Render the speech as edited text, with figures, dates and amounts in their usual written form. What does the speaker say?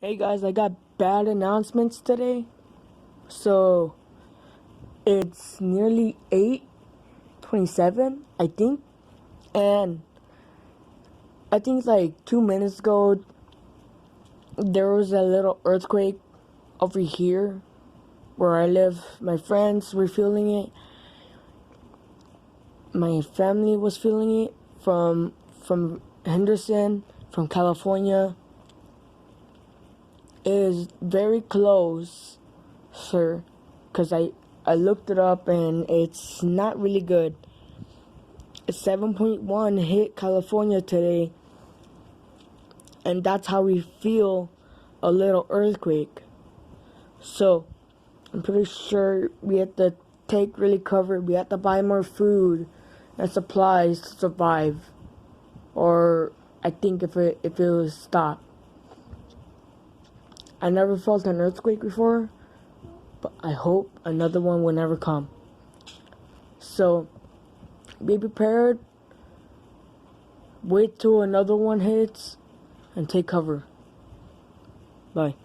Hey guys, I got bad announcements today. So it's nearly 8:27, I think. And I think like 2 minutes ago there was a little earthquake over here where I live. My friends were feeling it. My family was feeling it from Henderson, from California. It is very close, sir, because I looked it up and it's not really good. A 7.1 hit California today, and that's how we feel a little earthquake. So I'm pretty sure we have to take really cover. We have to buy more food and supplies to survive, or I think if it was stopped. I never felt an earthquake before, but I hope another one will never come. So be prepared, wait till another one hits, and take cover. Bye.